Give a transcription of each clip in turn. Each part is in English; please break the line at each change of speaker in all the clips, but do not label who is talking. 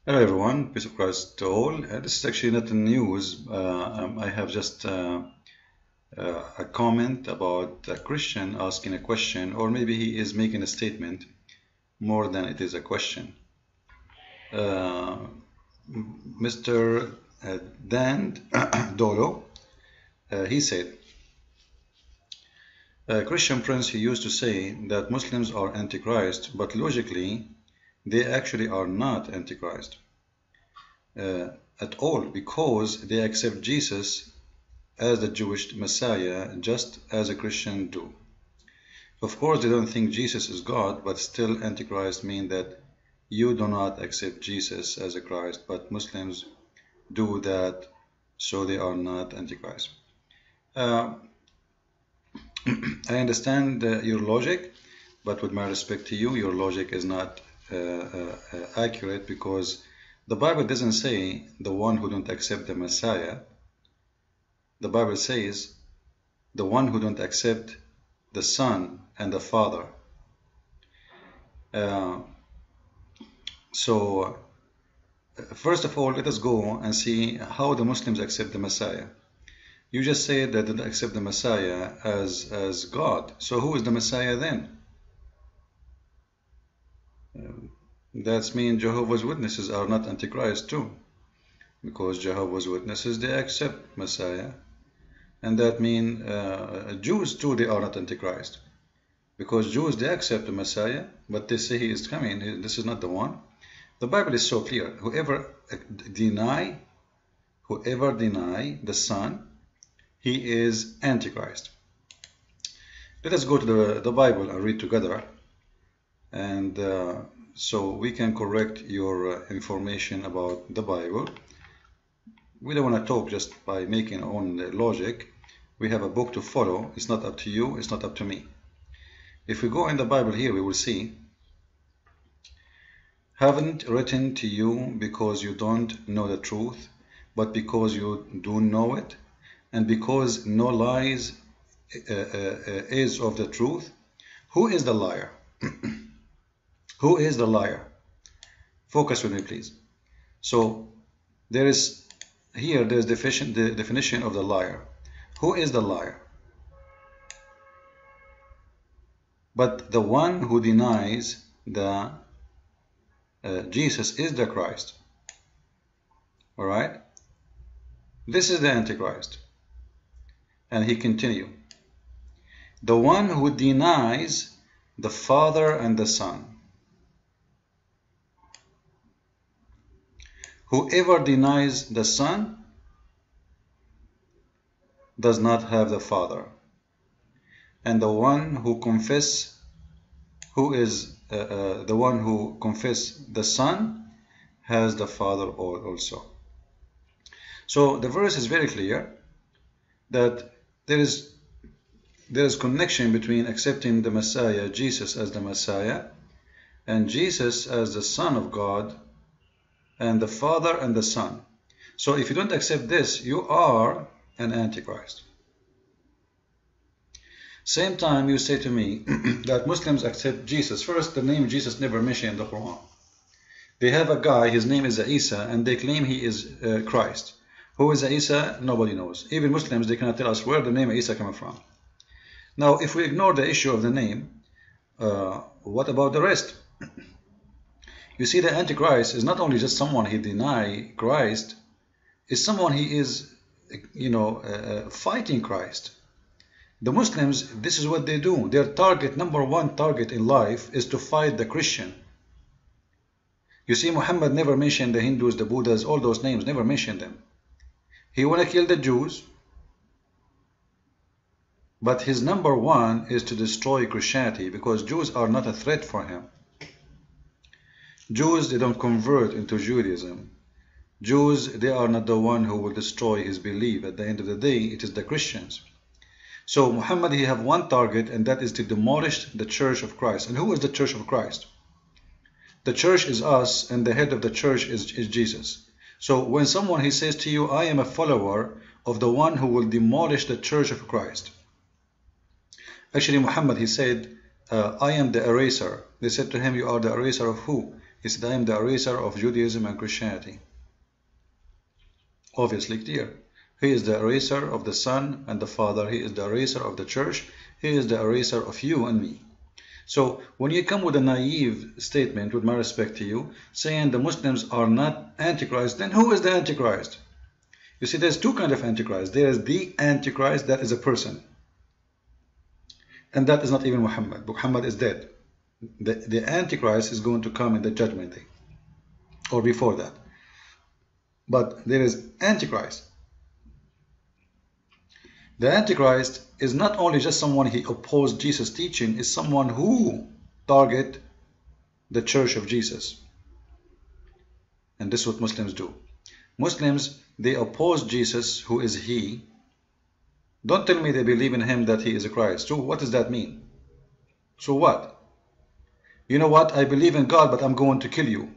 Hello everyone, peace of Christ to all. This is actually not the news. I have just a comment about a Christian asking a question, or maybe he is making a statement more than it is a question. Mr. Dan Dolo, he said, Christian Prince, he used to say that Muslims are Antichrist, but logically they actually are not Antichrist at all, because they accept Jesus as the Jewish Messiah, just as a Christian do. Of course, they don't think Jesus is God, but still Antichrist mean that you do not accept Jesus as a Christ, but Muslims do that, so they are not Antichrist. I understand your logic, but with my respect to you, your logic is not accurate, because the Bible doesn't say the one who don't accept the Messiah. The Bible says the one who don't accept the Son and the Father. So first of all, let us go and see how the Muslims accept the Messiah. You just said that they accept the Messiah as God. So who is the Messiah then? That means Jehovah's Witnesses are not Antichrist too, because Jehovah's Witnesses, they accept Messiah. And that means Jews too, they are not Antichrist, because Jews, they accept the Messiah, but they say he is coming. This is not the one. The Bible is so clear. Whoever deny the Son, he is Antichrist. Let us go to the Bible and read together, and so we can correct your information about the Bible. We don't want to talk just by making our own logic. We have a book to follow. It's not up to you, it's not up to me. If we go in the Bible here, we will see, haven't written to you because you don't know the truth, but because you do know it, and because no lies is of the truth. Who is the liar? Who is the liar? Focus with me, please. So there's the definition of the liar. Who is the liar? But the one who denies the Jesus is the Christ. All right? This is the Antichrist. And he continued, the one who denies the Father and the Son. Whoever denies the Son does not have the Father. And the one who confess the Son has the Father also. So the verse is very clear that there is connection between accepting the Messiah, Jesus as the Messiah, and Jesus as the Son of God, and the Father and the Son. So if you don't accept this, you are an Antichrist. Same time you say to me that Muslims accept Jesus. First, the name Jesus never mentioned in the Quran. They have a guy, his name is Isa, and they claim he is Christ. Who is Isa? Nobody knows. Even Muslims, they cannot tell us where the name Isa comes from. Now, if we ignore the issue of the name, what about the rest? You see, the Antichrist is not only just someone he denies Christ, it's someone he is, fighting Christ. The Muslims, this is what they do. Their number one target in life is to fight the Christian. You see, Muhammad never mentioned the Hindus, the Buddhas, all those names, never mentioned them. He want to kill the Jews, but his number one is to destroy Christianity, because Jews are not a threat for him. Jews, they don't convert into Judaism. Jews, they are not the one who will destroy his belief. At the end of the day, it is the Christians. So Muhammad, he have one target, and that is to demolish the Church of Christ. And who is the Church of Christ? The church is us, and the head of the church is Jesus. So when someone, he says to you, I am a follower of the one who will demolish the Church of Christ. Actually, Muhammad, he said, I am the eraser. They said to him, you are the eraser of who? He said, I am the eraser of Judaism and Christianity. Obviously clear. He is the eraser of the Son and the Father. He is the eraser of the church. He is the eraser of you and me. So when you come with a naive statement, with my respect to you, saying the Muslims are not Antichrist, then who is the Antichrist? You see, there's two kinds of Antichrist. There is the Antichrist, that is a person. And that is not even Muhammad. Muhammad is dead. The Antichrist is going to come in the judgment day. Or before that. But there is Antichrist. The Antichrist is not only just someone he opposed Jesus' teaching, is someone who target the church of Jesus. And this is what Muslims do. Muslims, they oppose Jesus, who is he. Don't tell me they believe in him that he is a Christ. So what does that mean? So what? You know what? I believe in God, but I'm going to kill you.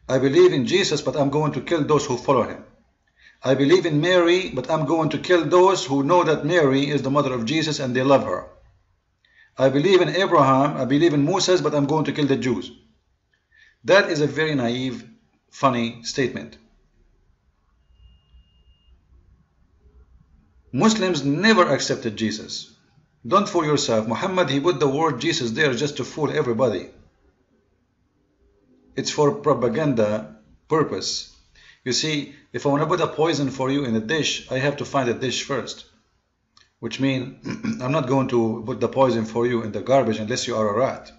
I believe in Jesus, but I'm going to kill those who follow him. I believe in Mary, but I'm going to kill those who know that Mary is the mother of Jesus and they love her. I believe in Abraham, I believe in Moses, but I'm going to kill the Jews. That is a very naive, funny statement. Muslims never accepted Jesus. Don't fool yourself. Muhammad, he put the word Jesus there just to fool everybody. It's for propaganda purpose. You see, if I want to put a poison for you in a dish, I have to find a dish first. Which means I'm not going to put the poison for you in the garbage unless you are a rat.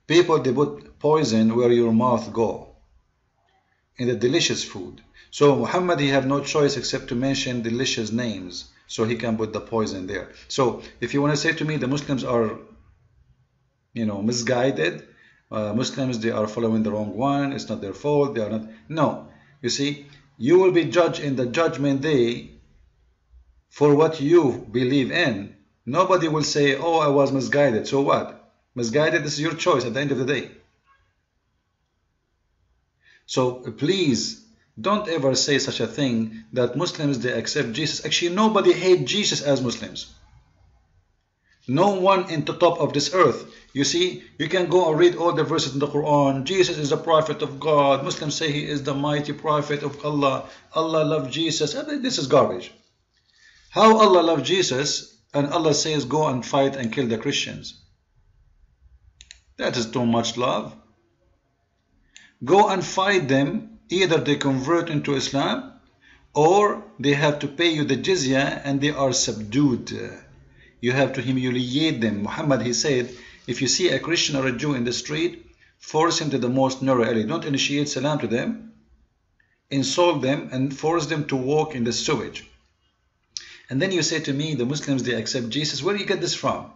People, they put poison where your mouth go, in the delicious food. So Muhammad, he have no choice except to mention delicious names, so he can put the poison there. So if you want to say to me the Muslims are, misguided, Muslims, they are following the wrong one, it's not their fault, they are not. No. You see, you will be judged in the judgment day for what you believe in. Nobody will say, oh, I was misguided. So what? Misguided, this is your choice at the end of the day. So please, don't ever say such a thing that Muslims, they accept Jesus. Actually, nobody hates Jesus as Muslims. No one in the top of this earth. You see, you can go and read all the verses in the Quran. Jesus is the prophet of God. Muslims say he is the mighty prophet of Allah. Allah loved Jesus. I mean, this is garbage. How Allah loved Jesus and Allah says go and fight and kill the Christians? That is too much love. Go and fight them. Either they convert into Islam or they have to pay you the jizyah and they are subdued. You have to humiliate them. Muhammad, he said, if you see a Christian or a Jew in the street, force him to the most narrow alley. Don't initiate salam to them. Insult them and force them to walk in the sewage. And then you say to me, the Muslims, they accept Jesus. Where do you get this from?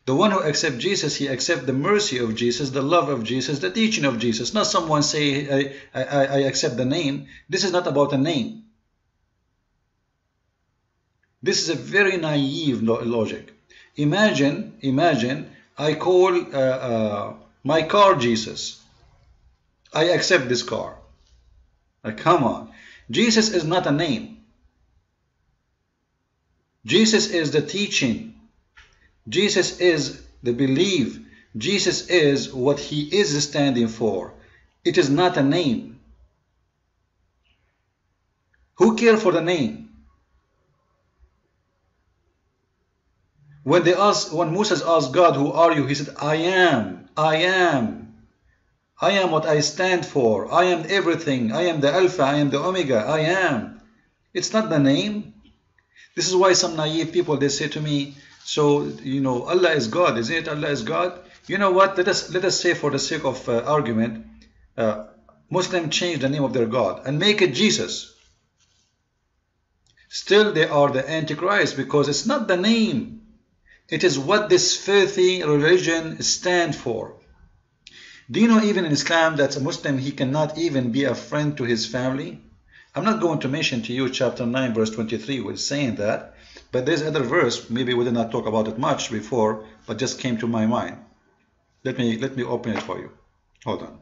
The one who accepts Jesus, he accepts the mercy of Jesus, the love of Jesus, the teaching of Jesus. Not someone say, I accept the name. This is not about a name. This is a very naive logic. Imagine I call my car Jesus. I accept this car. Come on. Jesus is not a name. Jesus is the teaching. Jesus is the belief. Jesus is what he is standing for. It is not a name. Who cares for the name? When Moses asked God, who are you? He said, I am. I am what I stand for. I am everything. I am the Alpha. I am the Omega. I am. It's not the name. This is why some naive people, they say to me, so, Allah is God. Isn't it Allah is God? You know what? Let us say for the sake of argument, Muslims change the name of their God and make it Jesus. Still, they are the Antichrist because it's not the name. It is what this filthy religion stands for. Do you know even in Islam that a Muslim, he cannot even be a friend to his family? I'm not going to mention to you chapter 9 verse 23 which is saying that, but there's other verse, maybe we did not talk about it much before, but just came to my mind. Let me open it for you. Hold on.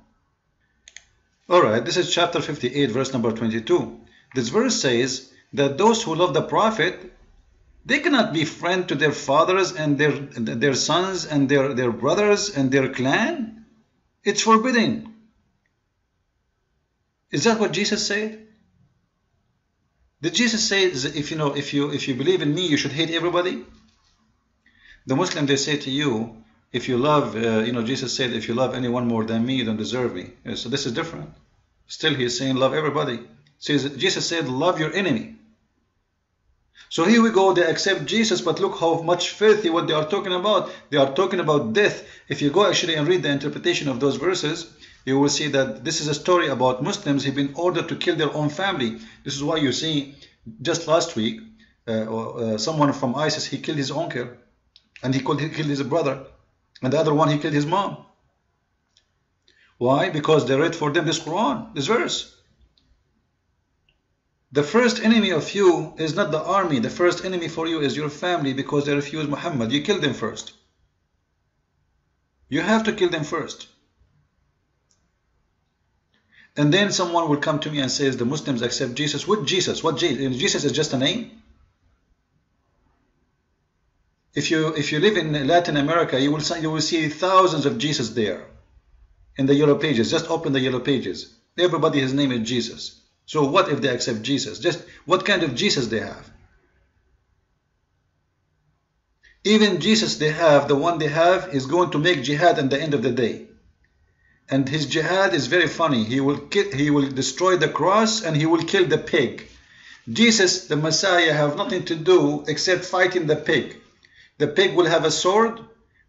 Alright, this is chapter 58 verse number 22. This verse says that those who love the Prophet, They cannot be friends to their fathers and their sons and their brothers and their clan. It's forbidden. Is that what Jesus said? Did Jesus say, if you believe in me, you should hate everybody? The Muslim, they say to you, if you love, Jesus said, if you love anyone more than me, you don't deserve me. So this is different. Still, he is saying love everybody. Jesus said, love your enemy. So here we go, they accept Jesus, but look how much filthy what they are talking about. They are talking about death. If you go actually and read the interpretation of those verses, you will see that this is a story about Muslims who've been ordered to kill their own family. This is why you see, just last week, someone from ISIS, he killed his uncle, and he killed his brother, and the other one, he killed his mom. Why? Because they read for them this Quran, this verse. The first enemy of you is not the army. The first enemy for you is your family, because they refuse Muhammad. You kill them first. You have to kill them first. And then someone will come to me and says the Muslims accept Jesus. What Jesus? What Jesus? Jesus is just a name. If you live in Latin America, you will see thousands of Jesus there in the yellow pages. Just open the yellow pages. Everybody, his name is Jesus. So what if they accept Jesus? Just what kind of Jesus they have? Even Jesus they have, the one they have, is going to make jihad at the end of the day. And his jihad is very funny. He will destroy the cross and he will kill the pig. Jesus, the Messiah, have nothing to do except fighting the pig. The pig will have a sword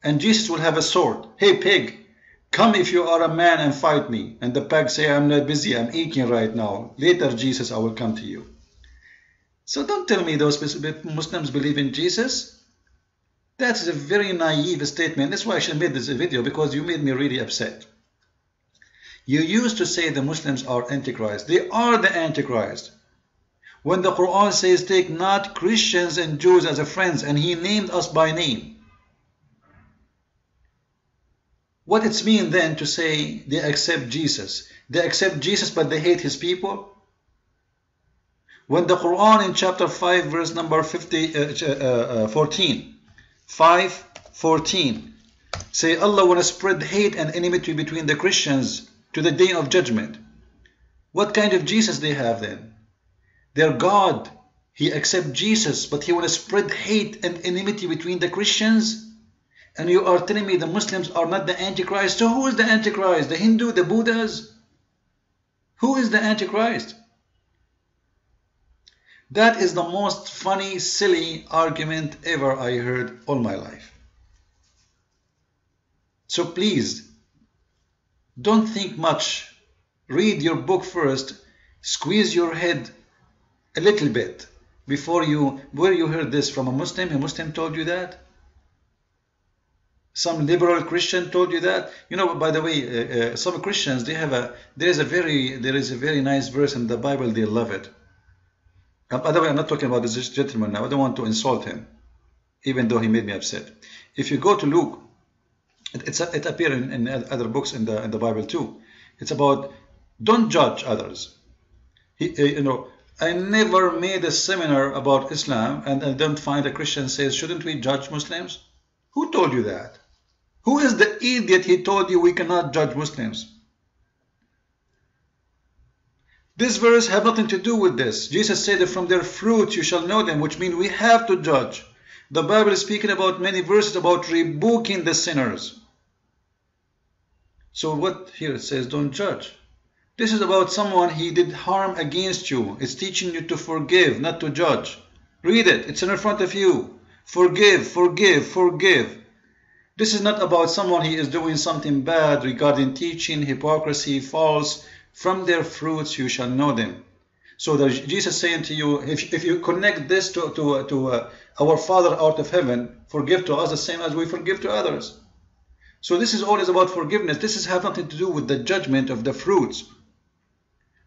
and Jesus will have a sword. Hey pig, come if you are a man and fight me. And the pig say, I'm not busy, I'm eating right now. Later, Jesus, I will come to you. So don't tell me those Muslims believe in Jesus. That is a very naive statement. That's why I should have made this video, because you made me really upset. You used to say the Muslims are Antichrist. They are the Antichrist. When the Quran says take not Christians and Jews as a friends, and he named us by name. What it's mean then to say they accept Jesus? They accept Jesus but they hate his people? When the Quran in chapter 5 verse number 14 say Allah want to spread hate and enmity between the Christians to the day of judgment. What kind of Jesus they have then? Their God, he accepts Jesus, but he want to spread hate and enmity between the Christians? And you are telling me the Muslims are not the Antichrist? So who is the Antichrist? The Hindu, the Buddhas? Who is the Antichrist? That is the most funny, silly argument ever I heard all my life. So please, don't think much. Read your book first. Squeeze your head a little bit before where you heard this from a Muslim? A Muslim told you that? Some liberal Christian told you that? You know, by the way, some Christians, there is a very nice verse in the Bible. They love it. By the way, I'm not talking about this gentleman now. I don't want to insult him, even though he made me upset. If you go to Luke, it appears in other books in the Bible too. It's about don't judge others. I never made a seminar about Islam and I don't find a Christian says, shouldn't we judge Muslims? Who told you that? Who is the idiot he told you we cannot judge Muslims? This verse have nothing to do with this. Jesus said that from their fruits you shall know them, which means we have to judge. The Bible is speaking about many verses about rebuking the sinners. So what here it says, don't judge. This is about someone he did harm against you. It's teaching you to forgive, not to judge. Read it. It's in front of you. Forgive, forgive, forgive. This is not about someone he is doing something bad regarding teaching, hypocrisy, false. From their fruits you shall know them. So Jesus saying to you, if you connect this to our Father out of heaven, forgive to us the same as we forgive to others. So this is always about forgiveness. This has nothing to do with the judgment of the fruits.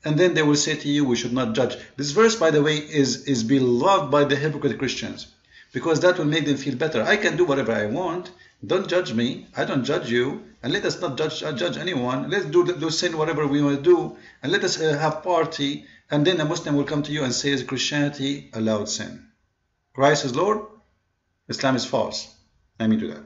And then they will say to you, we should not judge. This verse, by the way, is beloved by the hypocrite Christians, because that will make them feel better. I can do whatever I want. Don't judge me. I don't judge you. And let us not judge anyone. Let's do sin whatever we want to do. And let us have party. And then a Muslim will come to you and say, Christianity allowed sin. Christ is Lord, Islam is false. Let me do that.